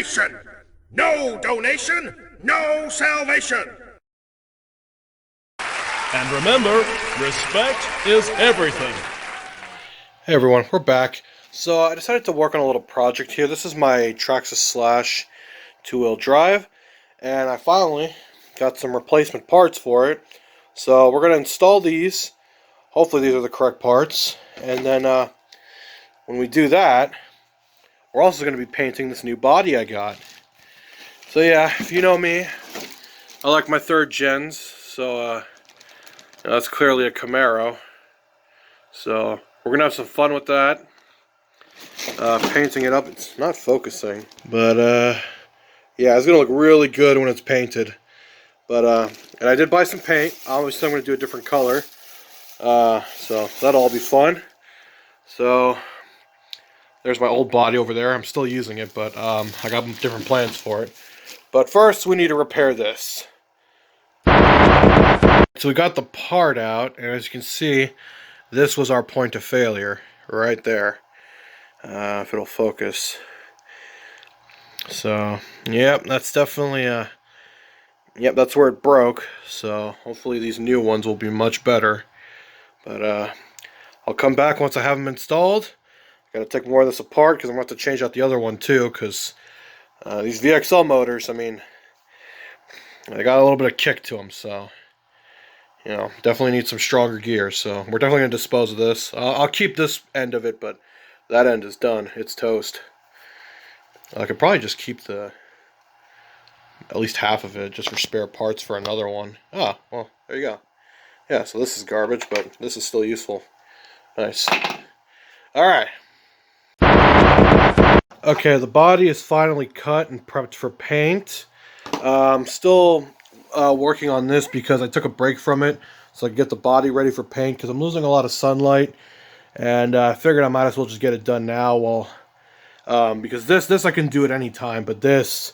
nation. No donation, no salvation. And remember, respect is everything. Hey everyone, we're back. So I decided to work on a little project here. This is my Traxxas Slash two-wheel drive, and I finally got some replacement parts for it. So we're going to install these. Hopefully these are the correct parts. And then when we do that, we're also going to be painting this new body I got. So yeah, if you know me, I like my third gens. So that's clearly a Camaro. So we're going to have some fun with that. Painting it up. It's not focusing. But yeah, it's going to look really good when it's painted. But and I did buy some paint. Obviously I'm going to do a different color. So that'll all be fun. So there's my old body over there. I'm still using it, but I got different plans for it. But first we need to repair this. So we got the part out, and as you can see, this was our point of failure right there. If it'll focus. So yep, that's definitely yep, that's where it broke. So hopefully these new ones will be much better. But I'll come back once I have them installed. Got to take more of this apart because I'm going to have to change out the other one too, because these VXL motors, I mean, they got a little bit of kick to them, so you know, definitely need some stronger gears. So we're definitely going to dispose of this. I'll keep this end of it, but that end is done. It's toast. I could probably just keep at least half of it just for spare parts for another one. Ah, well, there you go. Yeah, so this is garbage, but this is still useful. Nice. Alright. Okay, the body is finally cut and prepped for paint. I'm still working on this because I took a break from it so I could get the body ready for paint because I'm losing a lot of sunlight, and I figured I might as well just get it done now while because this I can do at any time, but this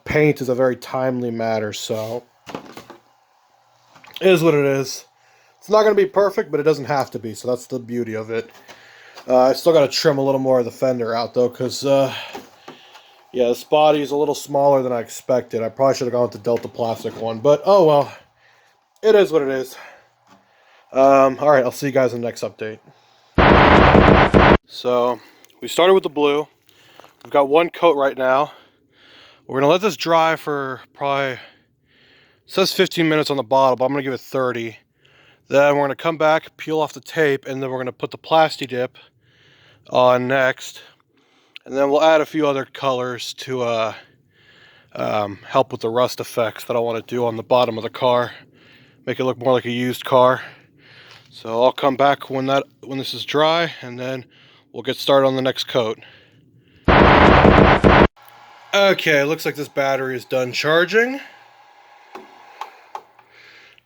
paint is a very timely matter, so it is what it is. It's not going to be perfect, but it doesn't have to be, so that's the beauty of it. I still got to trim a little more of the fender out, though, because, yeah, this body is a little smaller than I expected. I probably should have gone with the Delta plastic one, but oh well. It is what it is. Alright, I'll see you guys in the next update. So, we started with the blue. We've got one coat right now. We're going to let this dry for probably, it says 15 minutes on the bottle, but I'm going to give it 30. Then we're going to come back, peel off the tape, and then we're going to put the Plasti Dip on next. And then we'll add a few other colors to help with the rust effects that I want to do on the bottom of the car. Make it look more like a used car. So I'll come back when this is dry, and then we'll get started on the next coat. Okay, looks like this battery is done charging.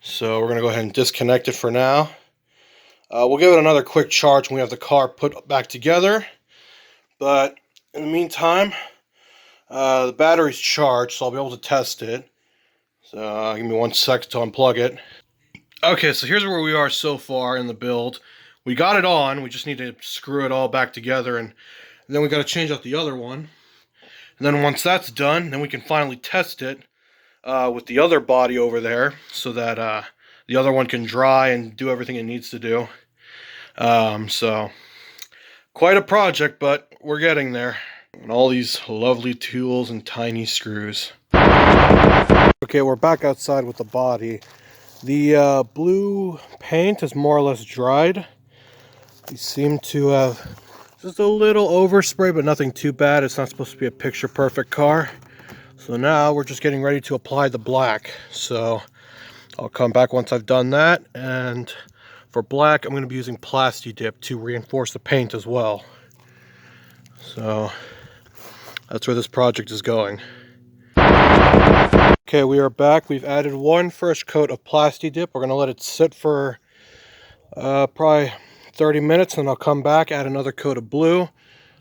So we're going to go ahead and disconnect it for now. We'll give it another quick charge when we have the car put back together. But in the meantime, the battery's charged, so I'll be able to test it. So give me 1 sec to unplug it. Okay, so here's where we are so far in the build. We got it on, we just need to screw it all back together, and then we got to change out the other one. And then once that's done, then we can finally test it with the other body over there, so that the other one can dry and do everything it needs to do. So quite a project, but we're getting there. And all these lovely tools and tiny screws. Okay, we're back outside with the body. The blue paint is more or less dried. We seem to have just a little overspray, but nothing too bad. It's not supposed to be a picture perfect car. So now we're just getting ready to apply the black. So I'll come back once I've done that, and for black I'm going to be using Plasti Dip to reinforce the paint as well. So that's where this project is going. Okay, we are back. We've added one first coat of Plasti Dip. We're going to let it sit for probably 30 minutes, and I'll come back, add another coat of blue, a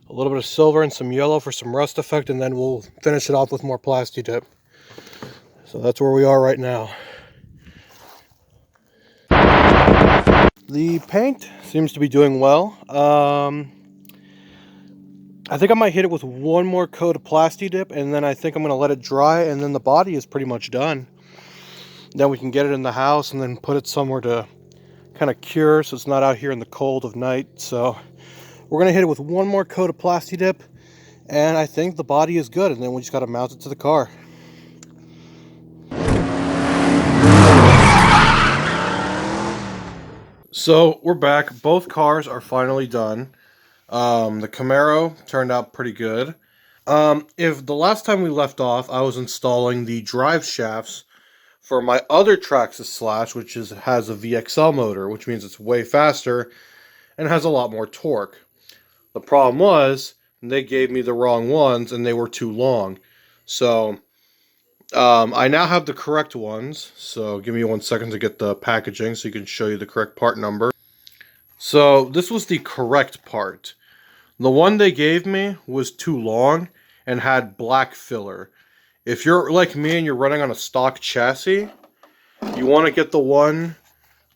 little bit of silver and some yellow for some rust effect, and then we'll finish it off with more Plasti Dip. So that's where we are right now. The paint seems to be doing well. I think I might hit it with one more coat of Plasti Dip, and then I think I'm going to let it dry, and then the body is pretty much done. Then we can get it in the house and then put it somewhere to kind of cure so it's not out here in the cold of night. So we're going to hit it with one more coat of Plasti Dip, and I think the body is good, and then we just got to mount it to the car. So we're back. Both cars are finally done. The Camaro turned out pretty good. If the last time we left off, I was installing the drive shafts for my other Traxxas Slash, which has a VXL motor, which means it's way faster and has a lot more torque. The problem was they gave me the wrong ones and they were too long. So I now have the correct ones. So give me 1 second to get the packaging so you can show you the correct part number. So this was the correct part. The one they gave me was too long and had black filler. If you're like me and you're running on a stock chassis, you want to get the one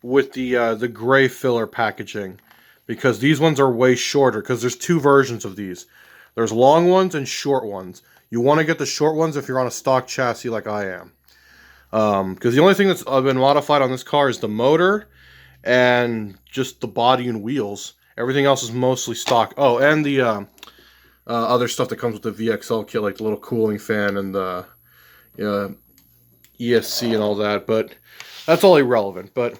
with the gray filler packaging, because these ones are way shorter, because there's two versions of these. There's long ones and short ones. You want to get the short ones if you're on a stock chassis like I am. Because the only thing that's been modified on this car is the motor and just the body and wheels. Everything else is mostly stock. Oh, and the other stuff that comes with the VXL kit, like the little cooling fan and the ESC and all that. But that's all irrelevant. But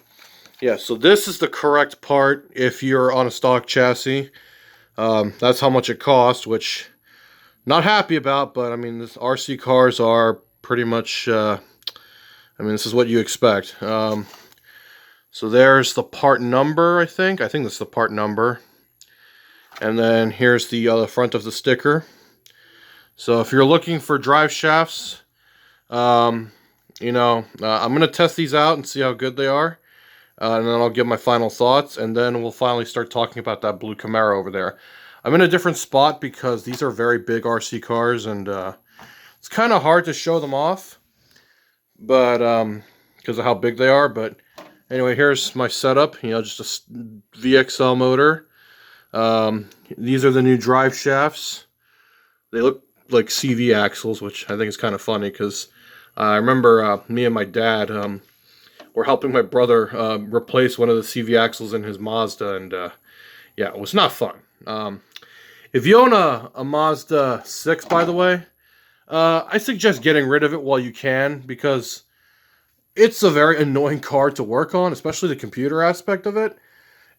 yeah, so this is the correct part if you're on a stock chassis. That's how much it cost, which not happy about. But I mean, this RC cars are pretty much. I mean, this is what you expect. So there's the part number, I think. I think that's the part number. And then here's the front of the sticker. So if you're looking for drive shafts, I'm going to test these out and see how good they are. And then I'll give my final thoughts. And then we'll finally start talking about that blue Camaro over there. I'm in a different spot because these are very big RC cars. And it's kind of hard to show them off, but because of how big they are. But anyway, here's my setup. Just a VXL motor. These are the new drive shafts. They look like CV axles, which I think is kind of funny because I remember me and my dad were helping my brother replace one of the CV axles in his Mazda, and yeah, it was not fun. If you own a Mazda 6, by the way, I suggest getting rid of it while you can, because it's a very annoying car to work on, especially the computer aspect of it.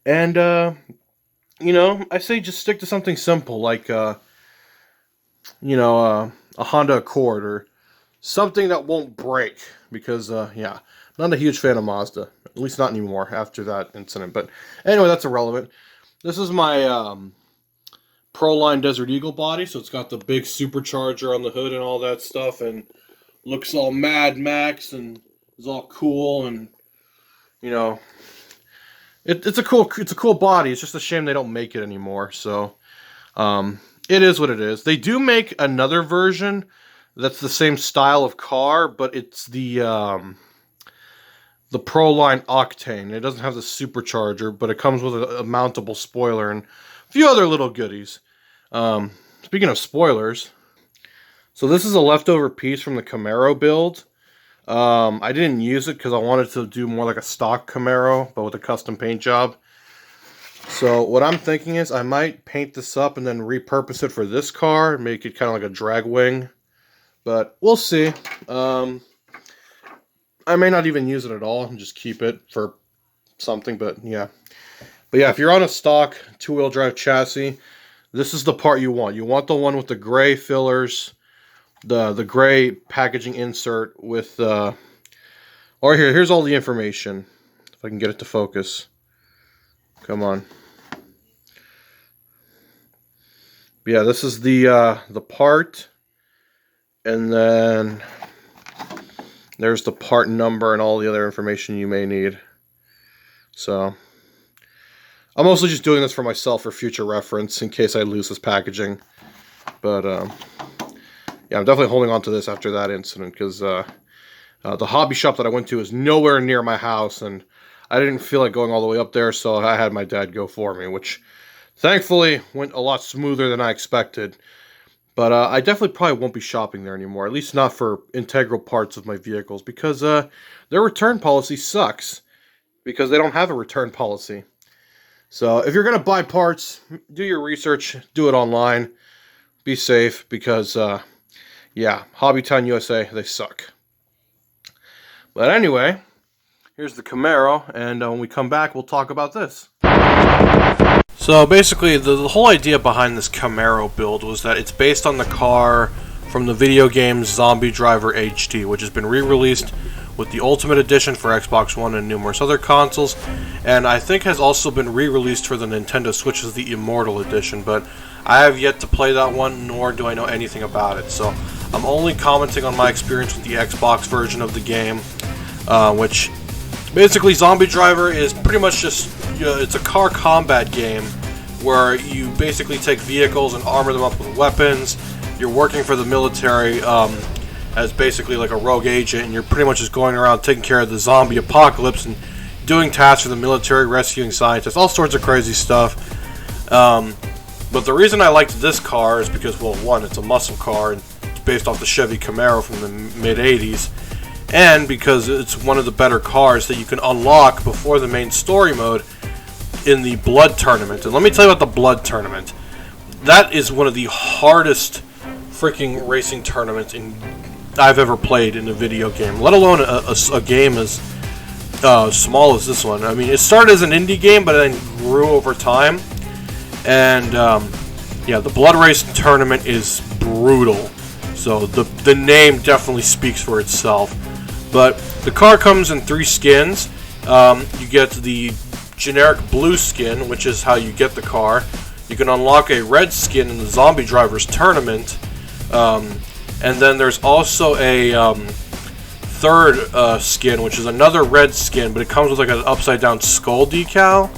And, I say just stick to something simple like, a Honda Accord or something that won't break. Because, yeah, not a huge fan of Mazda. At least not anymore after that incident. But anyway, that's irrelevant. This is my Proline Desert Eagle body. So it's got the big supercharger on the hood and all that stuff. And looks all Mad Max and is all cool, and it's a cool body. It's just a shame they don't make it anymore. So it is what it is. They do make another version that's the same style of car, but it's the Proline Octane. It doesn't have the supercharger, but it comes with a mountable spoiler and a few other little goodies. Speaking of spoilers, so this is a leftover piece from the Camaro build. I didn't use it because I wanted to do more like a stock Camaro, but with a custom paint job. So what I'm thinking is I might paint this up and then repurpose it for this car, make it kind of like a drag wing. But we'll see. I may not even use it at all and just keep it for something, but yeah. But yeah, if you're on a stock two-wheel drive chassis, this is the part you want. You want the one with the gray fillers, the gray packaging insert with or here's all the information, if I can get it to focus. Come on. But yeah, this is the part, and then there's the part number and all the other information you may need. So I'm mostly just doing this for myself for future reference in case I lose this packaging. But yeah, I'm definitely holding on to this after that incident, because the hobby shop that I went to is nowhere near my house, and I didn't feel like going all the way up there, so I had my dad go for me, which Thankfully, went a lot smoother than I expected. But I definitely probably won't be shopping there anymore, at least not for integral parts of my vehicles, because their return policy sucks, because they don't have a return policy. So if you're going to buy parts, do your research, do it online, be safe, because, yeah, Hobbytown USA, they suck. But anyway, here's the Camaro, and when we come back, we'll talk about this. So basically, the whole idea behind this Camaro build was that it's based on the car from the video game Zombie Driver HD, which has been re-released with the Ultimate Edition for Xbox One and numerous other consoles, and I think has also been re-released for the Nintendo Switch as the Immortal Edition, but I have yet to play that one, nor do I know anything about it, so I'm only commenting on my experience with the Xbox version of the game, which basically Zombie Driver is pretty much just, it's a car combat game where you basically take vehicles and armor them up with weapons. You're working for the military as basically like a rogue agent, and you're pretty much just going around taking care of the zombie apocalypse and doing tasks for the military, rescuing scientists, all sorts of crazy stuff. But the reason I liked this car is because, well, one, it's a muscle car, and it's based off the Chevy Camaro from the mid-'80s, and because it's one of the better cars that you can unlock before the main story mode in the Blood Tournament. And let me tell you about the Blood Tournament. That is one of the hardest freaking racing tournaments I've ever played in a video game, let alone a game as small as this one. I mean, it started as an indie game, but then grew over time. And yeah, the Blood Race Tournament is brutal. So the name definitely speaks for itself. But the car comes in 3 skins. You get the generic blue skin, which is how you get the car. You can unlock a red skin in the Zombie Drivers Tournament. And then there's also a third skin, which is another red skin, but it comes with like an upside down skull decal.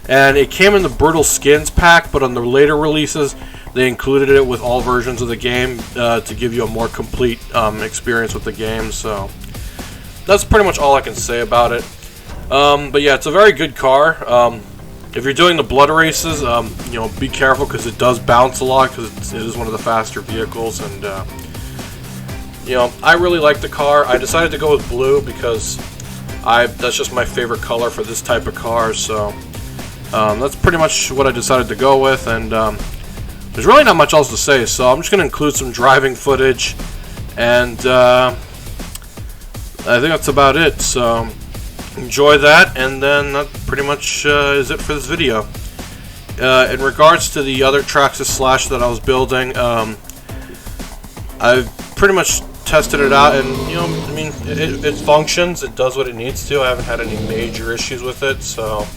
And it came in the Brutal Skins pack, but on the later releases, they included it with all versions of the game to give you a more complete experience with the game. So that's pretty much all I can say about it. But yeah, it's a very good car. If you're doing the blood races, you know, be careful because it does bounce a lot because it is one of the faster vehicles. And you know, I really like the car. I decided to go with blue because that's just my favorite color for this type of car. So that's pretty much what I decided to go with. And there's really not much else to say. So I'm just going to include some driving footage, and I think that's about it. So enjoy that, and then that pretty much is it for this video. In regards to the other Traxxas Slash that I was building, I've pretty much tested it out, and you know, I mean, it functions, it does what it needs to. I haven't had any major issues with it, so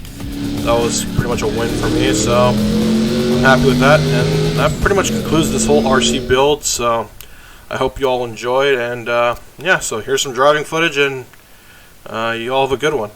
that was pretty much a win for me. So I'm happy with that, and that pretty much concludes this whole RC build. So I hope you all enjoyed, and yeah, so here's some driving footage, and you all have a good one.